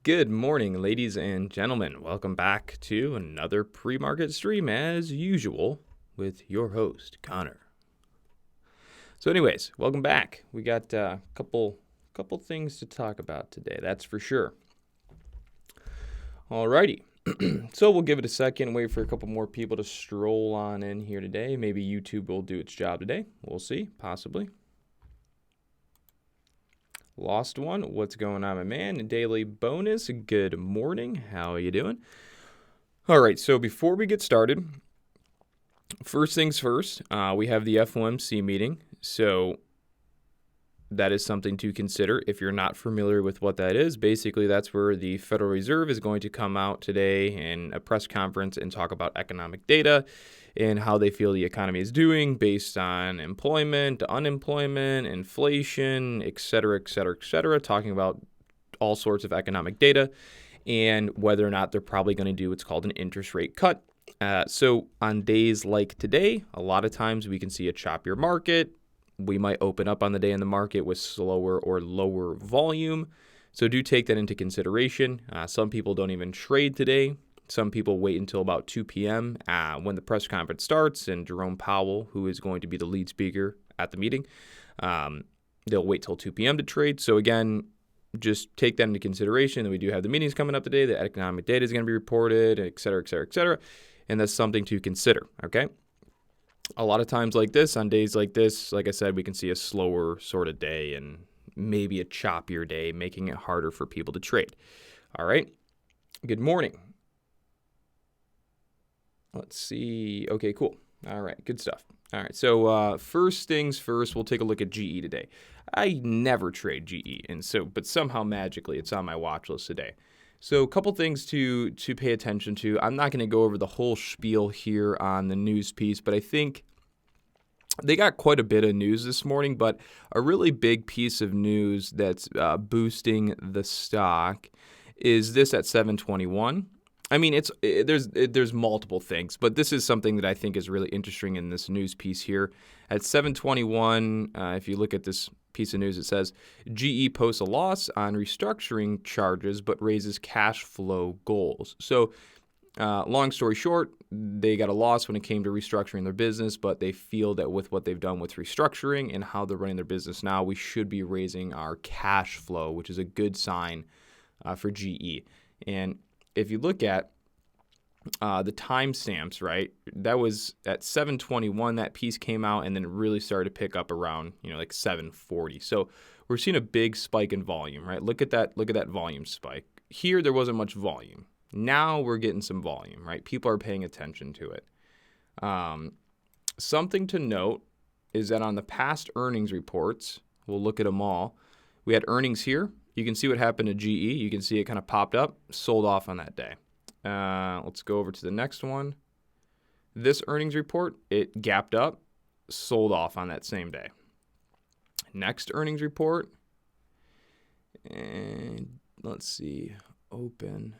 Good morning, ladies and gentlemen. Welcome back to another pre-market stream as usual with your host, Connor. So anyways, welcome back. We got a couple things to talk about today, that's for sure. Alrighty. So we'll give it a second, wait for a couple more people to stroll on in here today. Maybe YouTube will do its job today. We'll see, possibly. Lost one. What's going on, my man? Daily bonus. Good morning. How are you doing? All right. So before we get started, first things first, we have the FOMC meeting. So that is something to consider if you're not familiar with what that is. Basically, that's where the Federal Reserve is going to come out today in a press conference and talk about economic data and how they feel the economy is doing based on employment, unemployment, inflation, et cetera, talking about all sorts of economic data and whether or not they're probably going to do what's called an interest rate cut. So on days like today, a lot of times we can see a choppier market. We might open up on the day in the market with slower or lower volume. So do take that into consideration. Some people don't even trade today. Some people wait until about 2 p.m. When the press conference starts and Jerome Powell, who is going to be the lead speaker at the meeting, they'll wait till 2 p.m. to trade. So again, just take that into consideration. And we do have the meetings coming up today. The economic data is going to be reported, et cetera. And that's something to consider, okay? A lot of times like this, on days like this, like I said, we can see a slower sort of day and maybe a choppier day, making it harder for people to trade. All right. Good morning. Let's see. Okay, cool. All right, good stuff. All right, so first things first, we'll take a look at GE today. I never trade GE, but somehow magically it's on my watch list today. So a couple things to pay attention to. I'm not going to go over the whole spiel here on the news piece, but I think they got quite a bit of news this morning, but a really big piece of news that's boosting the stock is this at 721. I mean, there's multiple things, but this is something that I think is really interesting in this news piece here. At 721, if you look at this piece of news, it says GE posts a loss on restructuring charges, but raises cash flow goals. So long story short, they got a loss when it came to restructuring their business, but they feel that with what they've done with restructuring and how they're running their business now, we should be raising our cash flow, which is a good sign for GE. And if you look at the timestamps, right, that was at 721, that piece came out and then it really started to pick up around, like 740. So we're seeing a big spike in volume, right? Look at that volume spike. Here, there wasn't much volume. Now we're getting some volume, right? People are paying attention to it. Something to note is that on the past earnings reports, we'll look at them all. We had earnings here. You can see what happened to GE. You can see it kind of popped up, sold off on that day. Let's go over to the next one. This earnings report, it gapped up, sold off on that same day. Next earnings report, and let's see, open,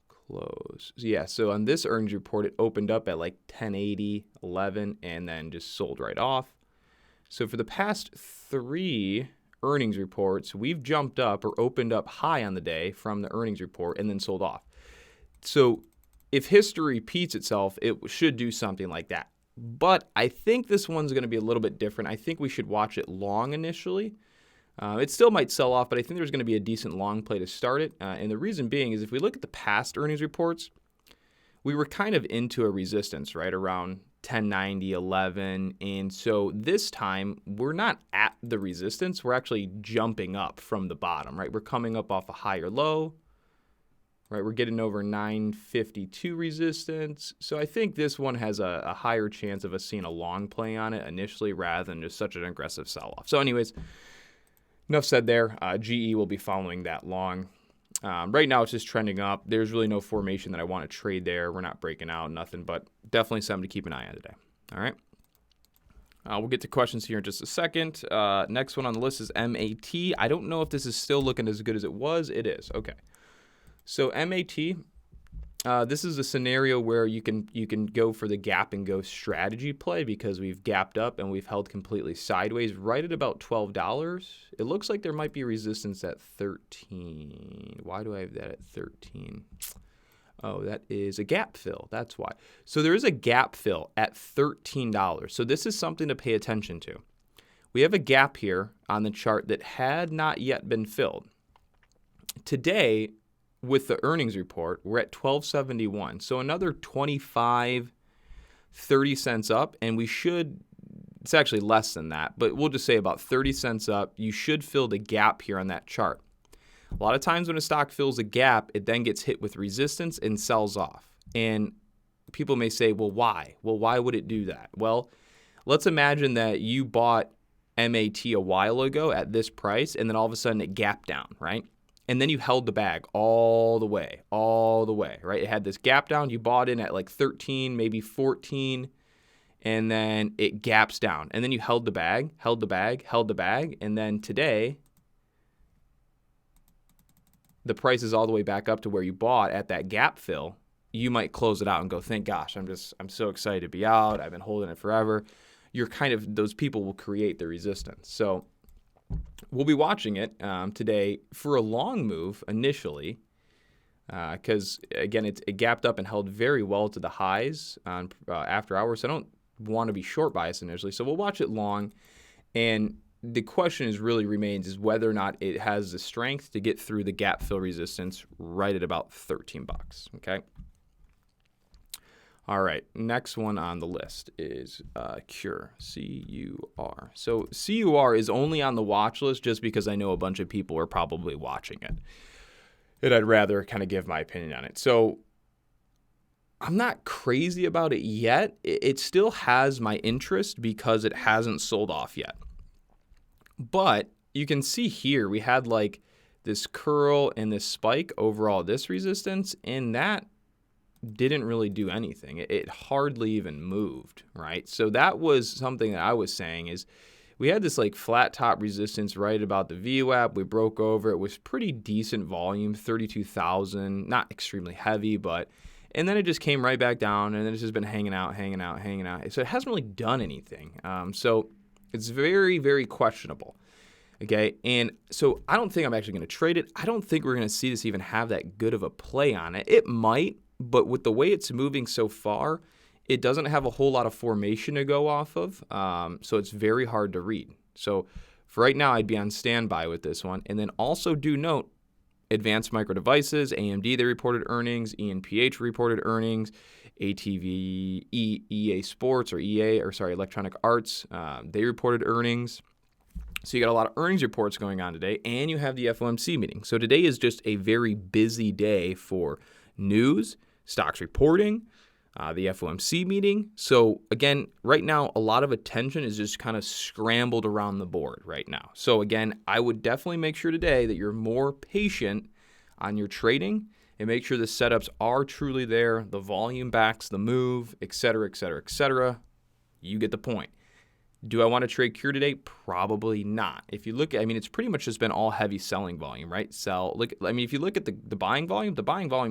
close. Yeah, so on this earnings report, it opened up at like 1080, 11, and then just sold right off. So for the past 3 earnings reports, we've jumped up or opened up high on the day from the earnings report and then sold off. So if history repeats itself, it should do something like that. But I think this one's going to be a little bit different. I think we should watch it long initially. It still might sell off, but I think there's going to be a decent long play to start it. And the reason being is if we look at the past earnings reports, we were kind of into a resistance, right, around 1090, 11. And so this time, we're not at the resistance. We're actually jumping up from the bottom, right? We're coming up off a higher low, right? We're getting over 952 resistance. So I think this one has a higher chance of us seeing a long play on it initially rather than just such an aggressive sell-off. So anyways, enough said there. GE will be following that long. Right now, it's just trending up. There's really no formation that I want to trade there. We're not breaking out, nothing, but definitely something to keep an eye on today. All right. We'll get to questions here in just a second. Next one on the list is MAT. I don't know if this is still looking as good as it was. It is. Okay. So MAT, This is a scenario where you can go for the gap and go strategy play because we've gapped up and we've held completely sideways right at about $12. It looks like there might be resistance at 13. Why do I have that at 13? Oh, that is a gap fill. That's why. So there is a gap fill at $13. So this is something to pay attention to. We have a gap here on the chart that had not yet been filled. Today, with the earnings report, we're at $12.71. So another 25, 30 cents up, and we should, it's actually less than that, but we'll just say about 30 cents up. You should fill the gap here on that chart. A lot of times when a stock fills a gap, it then gets hit with resistance and sells off. And people may say, well, why? Well, why would it do that? Well, let's imagine that you bought MAT a while ago at this price, and then all of a sudden it gapped down, right? And then you held the bag all the way, right? It had this gap down. You bought in at like 13, maybe 14, and then it gaps down. And then you held the bag, and then today, the price is all the way back up to where you bought at that gap fill. You might close it out and go, thank gosh, I'm so excited to be out. I've been holding it forever. You're kind of, those people will create the resistance. So we'll be watching it today for a long move initially because, again, it gapped up and held very well to the highs on after hours. So I don't want to be short biased initially. So we'll watch it long. And the question remains is whether or not it has the strength to get through the gap fill resistance right at about 13 bucks. Okay. All right, next one on the list is CUR, C-U-R. So CUR is only on the watch list just because I know a bunch of people are probably watching it. And I'd rather kind of give my opinion on it. So I'm not crazy about it yet. It still has my interest because it hasn't sold off yet. But you can see here we had like this curl and this spike over all this resistance, and that didn't really do anything. It hardly even moved, right? So that was something that I was saying is we had this like flat top resistance right about the VWAP. We broke over. It was pretty decent volume, 32,000, not extremely heavy, but, and then it just came right back down, and then it's just been hanging out. So it hasn't really done anything. So it's very, very questionable. Okay, and so I don't think I'm actually going to trade it. I don't think we're going to see this even have that good of a play on it. It might, but with the way it's moving so far, it doesn't have a whole lot of formation to go off of, so it's very hard to read. So for right now, I'd be on standby with this one. And then also do note, Advanced Micro Devices, AMD, they reported earnings, ENPH reported earnings, ATV, EA Sports, Electronic Arts, they reported earnings. So you got a lot of earnings reports going on today, and you have the FOMC meeting. So today is just a very busy day for news, stocks reporting, the FOMC meeting. So again, right now, a lot of attention is just kind of scrambled around the board right now. So again, I would definitely make sure today that you're more patient on your trading and make sure the setups are truly there, the volume backs the move, et cetera, et cetera, et cetera. You get the point. Do I want to trade CUR today? Probably not. If you look at, it's pretty much just been all heavy selling volume, right? If you look at the buying volume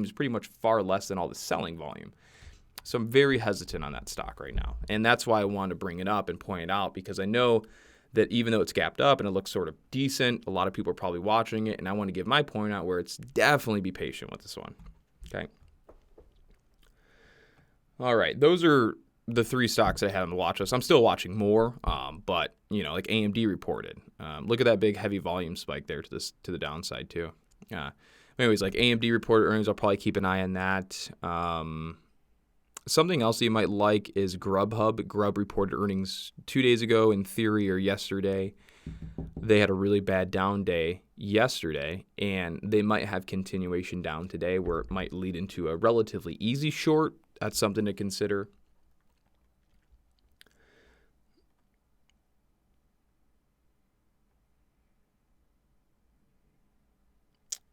is pretty much far less than all the selling volume. So I'm very hesitant on that stock right now. And that's why I wanted to bring it up and point it out, because I know that even though it's gapped up and it looks sort of decent, a lot of people are probably watching it, and I want to give my point out where it's definitely be patient with this one. Okay. All right. Those are the three stocks I had on the watch list. I'm still watching more, but like AMD reported. Look at that big heavy volume spike there to the downside too. Anyways, like AMD reported earnings, I'll probably keep an eye on that. Something else that you might like is Grubhub. Grub reported earnings 2 days ago, in theory, or yesterday. They had a really bad down day yesterday, and they might have continuation down today where it might lead into a relatively easy short. That's something to consider.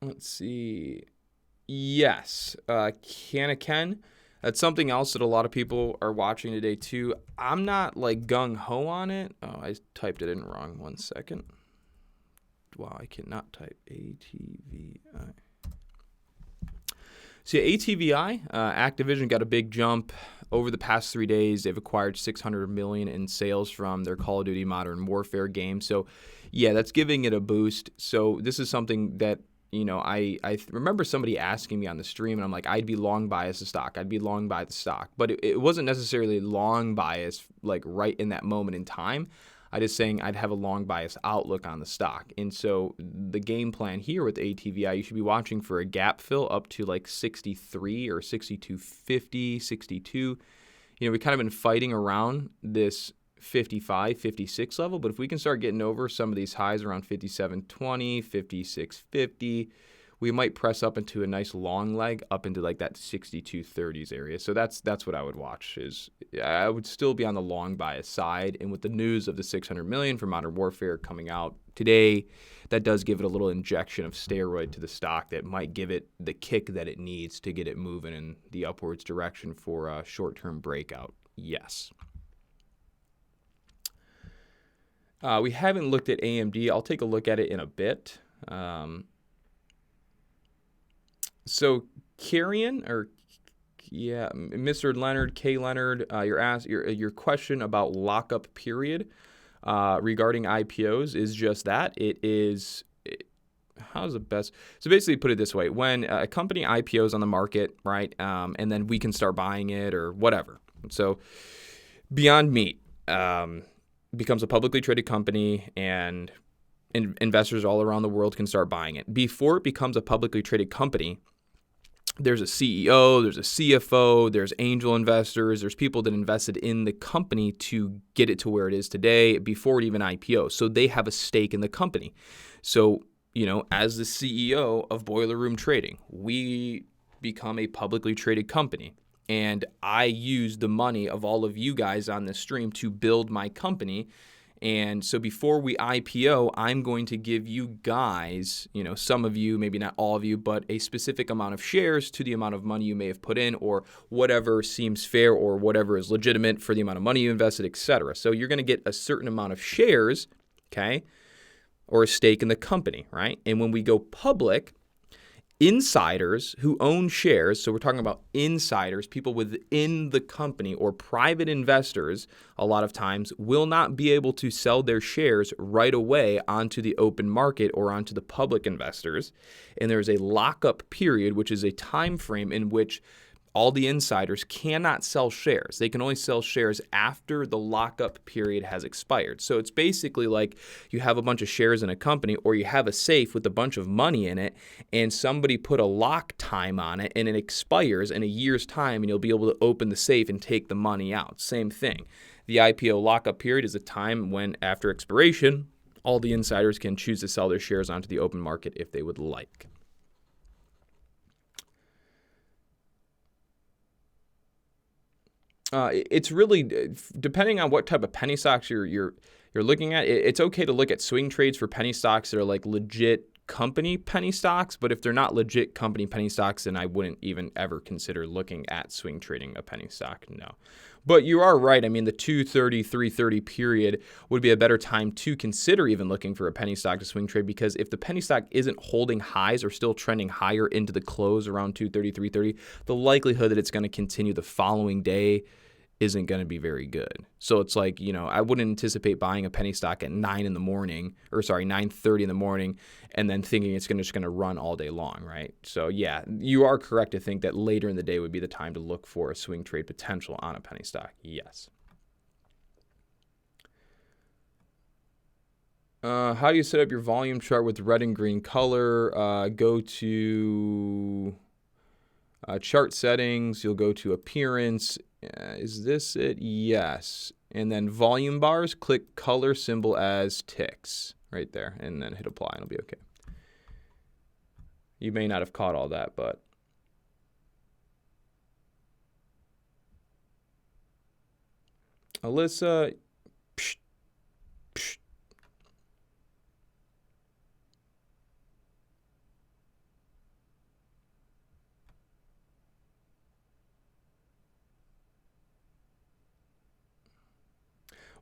Let's see. Yes, Ken. That's something else that a lot of people are watching today too. I'm not like gung-ho on it. Oh, I typed it in wrong. 1 second. Wow, I cannot type ATVI. So yeah, ATVI, Activision got a big jump over the past 3 days. They've acquired $600 million in sales from their Call of Duty Modern Warfare game. So yeah, that's giving it a boost. So this is something that, I remember somebody asking me on the stream, and I'm like, I'd be long biased the stock. I'd be long by the stock. But it wasn't necessarily long bias like right in that moment in time. I just saying I'd have a long bias outlook on the stock. And so the game plan here with ATVI, you should be watching for a gap fill up to like 63 or 62.50, 62. We kind of been fighting around this 55, 56 level, but if we can start getting over some of these highs around 57.20, 56.50, we might press up into a nice long leg up into like that 62.30s area. So that's what I would watch. Is I would still be on the long bias side, and with the news of the 600 million for Modern Warfare coming out today, that does give it a little injection of steroid to the stock that might give it the kick that it needs to get it moving in the upwards direction for a short-term breakout. Yes. We haven't looked at AMD. I'll take a look at it in a bit. So Carrion, Mr. Leonard, K. Leonard, your question about lockup period regarding IPOs is just that. How's the best? So basically, put it this way: when a company IPOs on the market, right, and then we can start buying it or whatever. So Beyond Meat becomes a publicly traded company, and investors all around the world can start buying it. Before it becomes a publicly traded company, there's a CEO, there's a CFO, there's angel investors, there's people that invested in the company to get it to where it is today before it even IPO. So they have a stake in the company. So, as the CEO of Boiler Room Trading, we become a publicly traded company. And I use the money of all of you guys on this stream to build my company. And so before we IPO, I'm going to give you guys, some of you, maybe not all of you, but a specific amount of shares to the amount of money you may have put in, or whatever seems fair or whatever is legitimate for the amount of money you invested, etc. So you're going to get a certain amount of shares, okay, or a stake in the company, right? And when we go public, insiders who own shares, so we're talking about insiders, people within the company or private investors, a lot of times will not be able to sell their shares right away onto the open market or onto the public investors. And there's a lockup period, which is a time frame in which all the insiders cannot sell shares. They can only sell shares after the lockup period has expired. So it's basically like you have a bunch of shares in a company, or you have a safe with a bunch of money in it, and somebody put a lock time on it, and it expires in a year's time, and you'll be able to open the safe and take the money out. Same thing. The IPO lockup period is a time when, after expiration, all the insiders can choose to sell their shares onto the open market if they would like. It's really depending on what type of penny stocks you're looking at. It's okay to look at swing trades for penny stocks that are like legit company penny stocks, but if they're not legit company penny stocks, then I wouldn't even ever consider looking at swing trading a penny stock. No. But you are right. I mean, the 230, 330 period would be a better time to consider even looking for a penny stock to swing trade, because if the penny stock isn't holding highs or still trending higher into the close around 230, 330, the likelihood that it's going to continue the following day isn't going to be very good. So it's like, I wouldn't anticipate buying a penny stock at 9:30 in the morning and then thinking it's just going to run all day long, right? So yeah, you are correct to think that later in the day would be the time to look for a swing trade potential on a penny stock. Yes. How do you set up your volume chart with red and green color? Go to chart settings. You'll go to appearance. Is this it? Yes. And then volume bars, click color symbol as ticks right there, and then hit apply, and it'll be okay. You may not have caught all that, but Alyssa, psh, psh.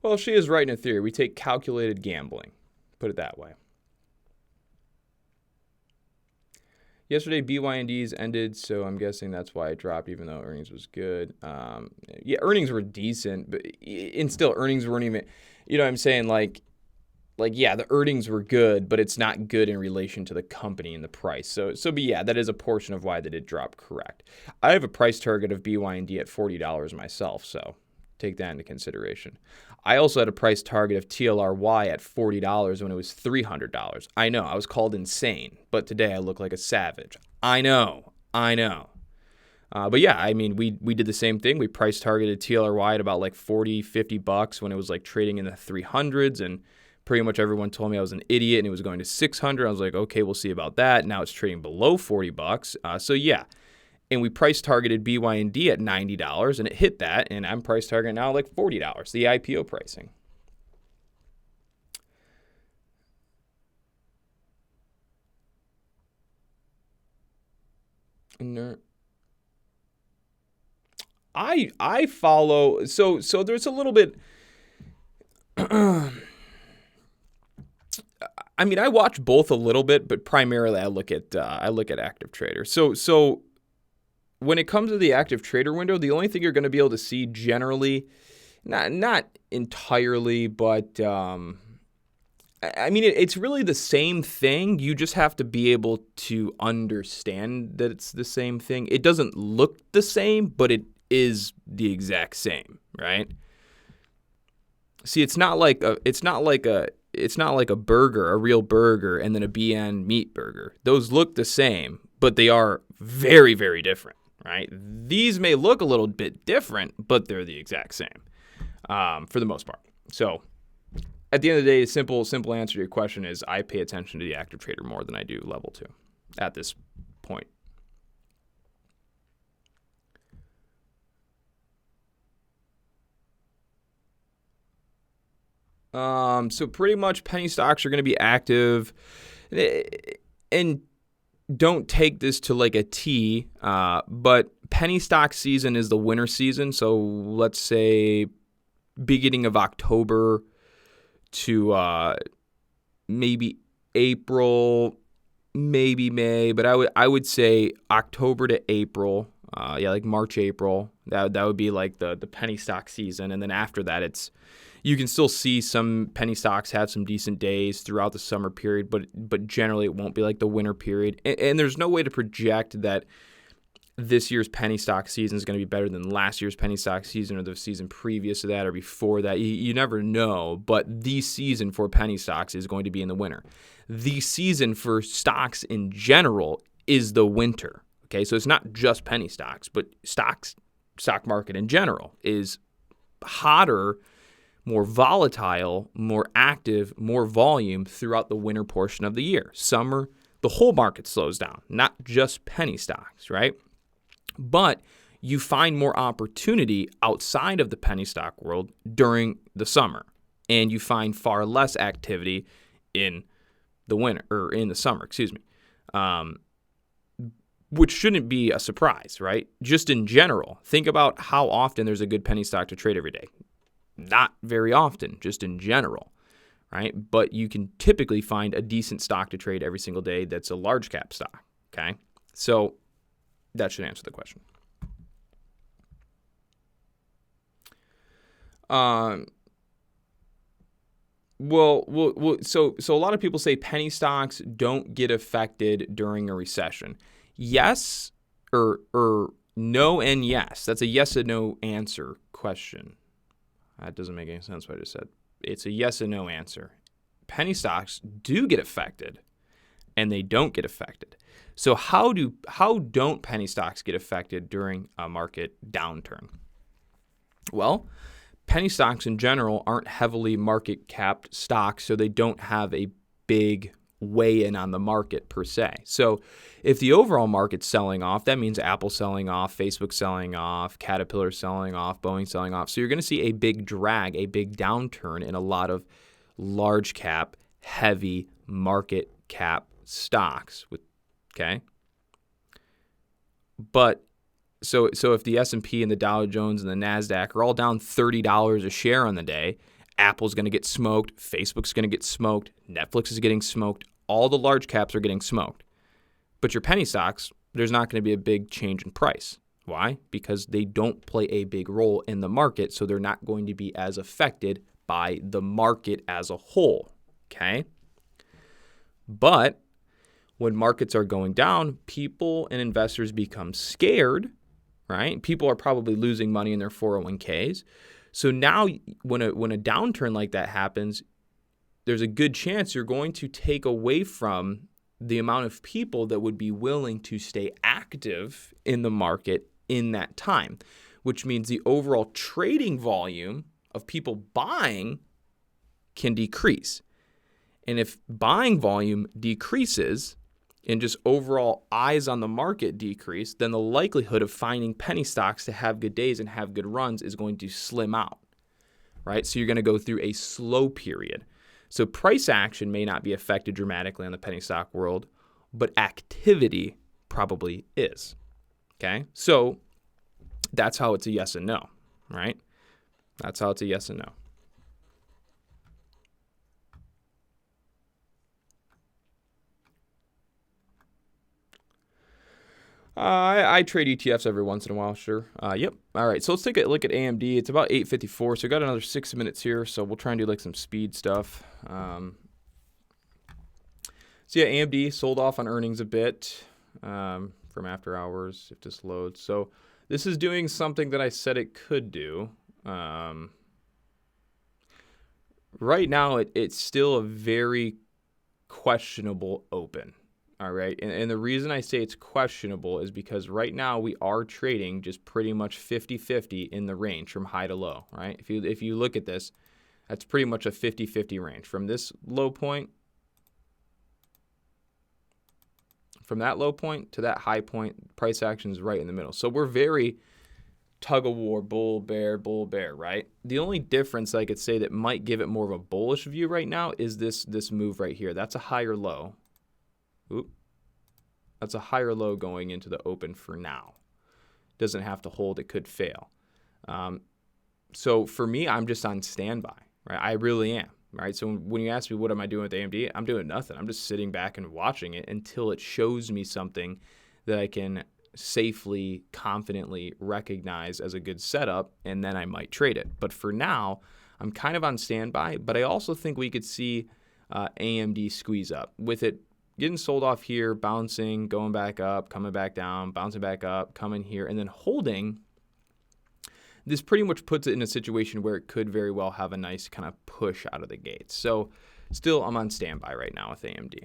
Well, she is right in a theory. We take calculated gambling, put it that way. Yesterday, BYNDs ended, so I'm guessing that's why it dropped, even though earnings was good. Yeah, earnings were decent, but and still earnings weren't even, you know what I'm saying? Yeah, the earnings were good, but it's not good in relation to the company and the price. But yeah, that is a portion of why they did drop, correct. I have a price target of BYND at $40 myself, so take that into consideration. I also had a price target of TLRY at $40 when it was $300. I know, I was called insane, but today I look like a savage. I know. But yeah, I mean, we did the same thing. We price targeted TLRY at about like $40-$50 when it was like trading in the 300s, and pretty much everyone told me I was an idiot and it was going to 600. I was like, okay, we'll see about that. Now it's trading below $40. So yeah. And we price targeted BYND at $90, and it hit that, and I'm price targeting now like $40, the IPO pricing. I follow, so there's a little bit, I mean, I watch both a little bit, but primarily I look at active traders. So when it comes to the active trader window, the only thing you're going to be able to see generally, not entirely, but I mean, it's really the same thing. You just have to be able to understand that it's the same thing. It doesn't look the same, but it is the exact same, right? See, it's not like a burger, a real burger, and then a BN meat burger. Those look the same, but they are very, very different. Right? These may look a little bit different, but they're the exact same for the most part. So at the end of the day, the simple answer to your question is I pay attention to the active trader more than I do level 2 at this point. So pretty much penny stocks are going to be active, and don't take this to like a T, but penny stock season is the winter season. So let's say beginning of October to maybe April, maybe May, but I would say October to April. Like March, April. That would be like the penny stock season, and then after that, you can still see some penny stocks have some decent days throughout the summer period, but generally it won't be like the winter period. And there's no way to project that this year's penny stock season is going to be better than last year's penny stock season or the season previous to that or before that. You never know, but the season for penny stocks is going to be in the winter. The season for stocks in general is the winter. Okay, so it's not just penny stocks, but stock market in general is hotter, more volatile, more active, more volume throughout the winter portion of the year. Summer, the whole market slows down, not just penny stocks, right? But you find more opportunity outside of the penny stock world during the summer, and you find far less activity in the winter or in the summer, which shouldn't be a surprise, right? Just in general, think about how often there's a good penny stock to trade every day. Not very often, just in general, right? But you can typically find a decent stock to trade every single day that's a large cap stock, okay? So that should answer the question. So a lot of people say penny stocks don't get affected during a recession. Yes, or no and yes. That's a yes and no answer question. That doesn't make any sense what I just said. It's a yes and no answer. Penny stocks do get affected, and they don't get affected. So how don't penny stocks get affected during a market downturn? Well, penny stocks in general aren't heavily market capped stocks, so they don't have a big weigh in on the market per se. So if the overall market's selling off, that means Apple selling off, Facebook selling off, Caterpillar selling off, Boeing selling off. So you're going to see a big drag, a big downturn in a lot of large cap, heavy market cap stocks. Okay? But so if the S&P and the Dow Jones and the NASDAQ are all down $30 a share on the day, Apple's going to get smoked, Facebook's going to get smoked, Netflix is getting smoked, all the large caps are getting smoked. But your penny stocks, there's not going to be a big change in price. Why? Because they don't play a big role in the market, so they're not going to be as affected by the market as a whole, okay? But when markets are going down, people and investors become scared, right? People are probably losing money in their 401ks. So now when a downturn like that happens, there's a good chance you're going to take away from the amount of people that would be willing to stay active in the market in that time, which means the overall trading volume of people buying can decrease. And if buying volume decreases and just overall eyes on the market decrease, then the likelihood of finding penny stocks to have good days and have good runs is going to slim out, right? So you're going to go through a slow period. So price action may not be affected dramatically on the penny stock world, but activity probably is, okay? So that's how it's a yes and no, right? That's how it's a yes and no. I trade ETFs every once in a while, sure. Yep. All right, so let's take a look at AMD. It's about 8:54, so we got another 6 minutes here, so we'll try and do like some speed stuff. So yeah, AMD sold off on earnings a bit from after hours if this loads. So this is doing something that I said it could do. Right now, it's still a very questionable open. All right. And the reason I say it's questionable is because right now we are trading just pretty much 50-50 in the range from high to low, right? If you look at this, that's pretty much a 50-50 range. From this low point, from that low point to that high point, price action is right in the middle. So we're very tug of war, bull, bear, right? The only difference I could say that might give it more of a bullish view right now is this move right here. That's a higher low. Oop. That's a higher low going into the open for now. Doesn't have to hold. It could fail. So for me, I'm just on standby, right? I really am, right? So when you ask me what am I doing with AMD, I'm doing nothing. I'm just sitting back and watching it until it shows me something that I can safely, confidently recognize as a good setup, and then I might trade it. But for now, I'm kind of on standby, but I also think we could see AMD squeeze up with it getting sold off here, bouncing, going back up, coming back down, bouncing back up, coming here, and then holding. This pretty much puts it in a situation where it could very well have a nice kind of push out of the gates. So still, I'm on standby right now with AMD.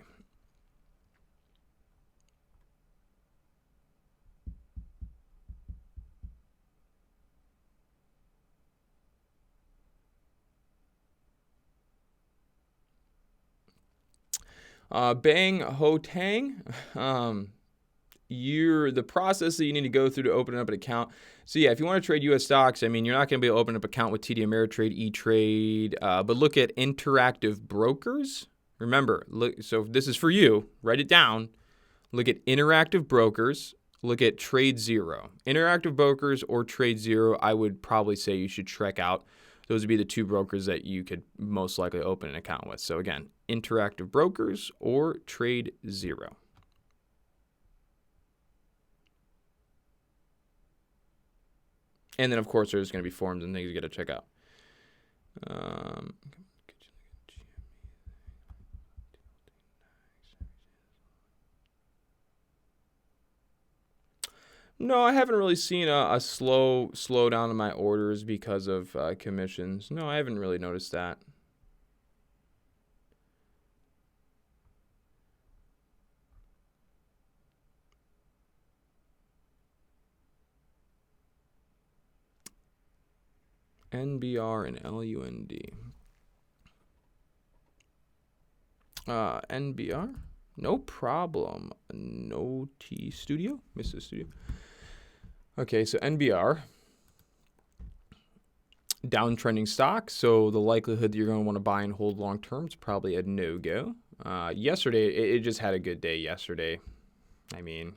Bang Ho Tang, the process that you need to go through to open up an account. So yeah, if you want to trade U.S. stocks, I mean, you're not going to be able to open up an account with TD Ameritrade, E-Trade, but look at Interactive Brokers. Remember, so this is for you. Write it down. Look at Interactive Brokers. Look at Trade Zero. Interactive Brokers or Trade Zero, I would probably say you should check out. Those would be the two brokers that you could most likely open an account with. So again, Interactive Brokers or Trade Zero. And then, of course, there's going to be forums and things you got to check out. No, I haven't really seen a slowdown in my orders because of commissions. No, I haven't really noticed that. NBR and LUND. NBR? No problem. No T Studio? Mrs. Studio. Okay, so NBR, downtrending stock, so the likelihood that you're going to want to buy and hold long term is probably a no-go. Yesterday, it just had a good day yesterday. I mean,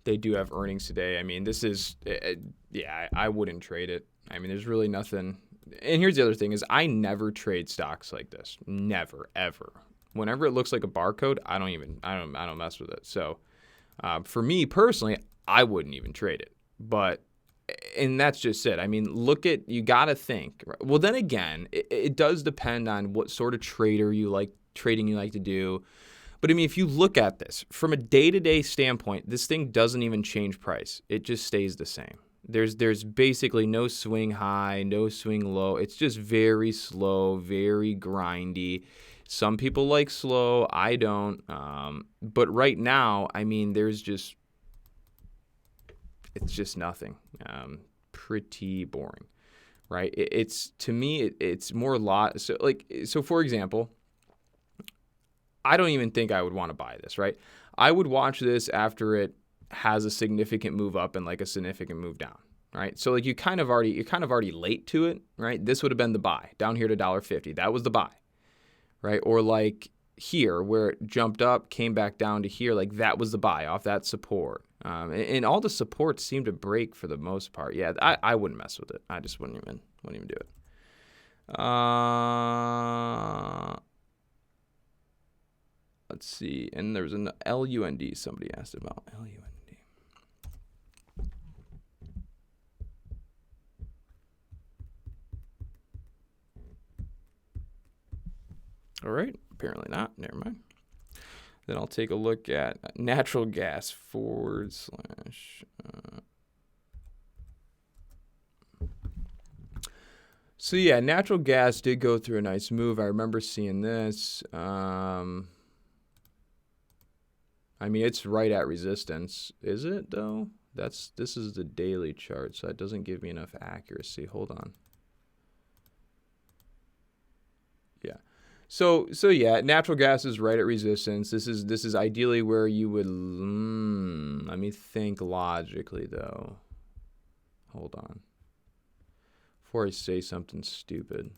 they do have earnings today. I mean, this is, yeah, I wouldn't trade it. I mean, there's really nothing. And here's the other thing is I never trade stocks like this. Never, ever. Whenever it looks like a barcode, I don't mess with it. So For me personally, I wouldn't even trade it. And that's just it. I mean, you got to think. Well, then again, it does depend on what sort of trading you like to do. But I mean, if you look at this from a day-to-day standpoint, this thing doesn't even change price. It just stays the same. There's basically no swing high, no swing low. It's just very slow, very grindy. Some people like slow. I don't. But right now, I mean, it's just nothing. Pretty boring, right? To me, it's more So for example, I don't even think I would want to buy this, right? I would watch this after it has a significant move up and like a significant move down, right? So like you're kind of already late to it, right? This would have been the buy down here to $1.50. That was the buy, right? Or like here where it jumped up, came back down to here, like that was the buy off that support. And all the supports seem to break for the most part. Yeah, I wouldn't mess with it. I just wouldn't even do it. Let's see. And there's an LUND somebody asked about. LUND. All right. Apparently not. Never mind. Then I'll take a look at natural gas / So yeah, natural gas did go through a nice move. I remember seeing this. I mean, it's right at resistance. Is it though? This is the daily chart, so it doesn't give me enough accuracy. Hold on. Yeah. So yeah, natural gas is right at resistance. This is ideally where you would. Let me think logically though. Hold on. Before I say something stupid.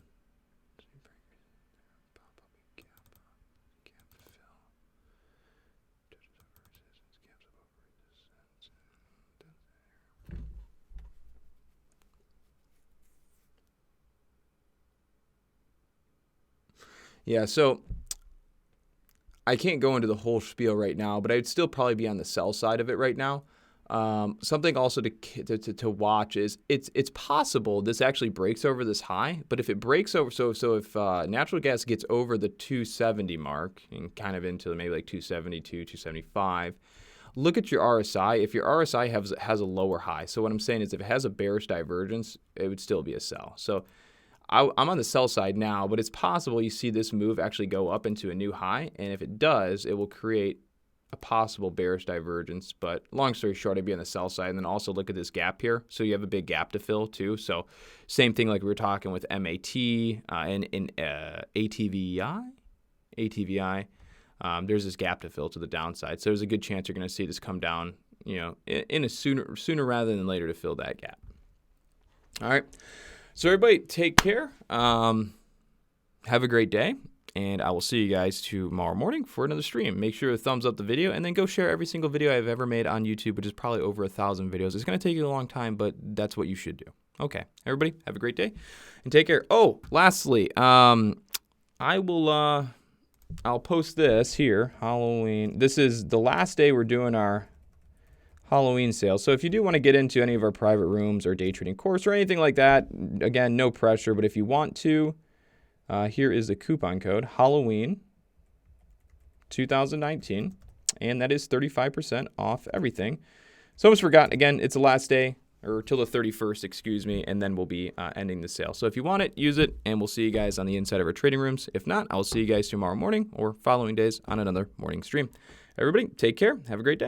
Yeah, so I can't go into the whole spiel right now, but I'd still probably be on the sell side of it right now. Something also to watch is it's possible this actually breaks over this high, but if it breaks over, so if natural gas gets over the 270 mark and kind of into maybe like 272, 275, look at your RSI. If your RSI has a lower high, so what I'm saying is if it has a bearish divergence, it would still be a sell. So I'm on the sell side now, but it's possible you see this move actually go up into a new high, and if it does, it will create a possible bearish divergence. But long story short, I'd be on the sell side, and then also look at this gap here. So you have a big gap to fill too. So same thing like we were talking with MAT and ATVI. There's this gap to fill to the downside. So there's a good chance you're going to see this come down, in a sooner rather than later to fill that gap. All right. So everybody take care. Have a great day. And I will see you guys tomorrow morning for another stream. Make sure to thumbs up the video and then go share every single video I've ever made on YouTube, which is probably over 1,000 videos. It's going to take you a long time, but that's what you should do. Okay, everybody, have a great day and take care. Oh, lastly, I'll post this here, Halloween. This is the last day we're doing our Halloween sale. So if you do want to get into any of our private rooms or day trading course or anything like that, again, no pressure, but if you want to, here is the coupon code, Halloween 2019, and that is 35% off everything. So almost forgot, again, it's the last day, or till the 31st, excuse me, and then we'll be ending the sale. So if you want it, use it, and we'll see you guys on the inside of our trading rooms. If not, I'll see you guys tomorrow morning or following days on another morning stream. Everybody, take care. Have a great day.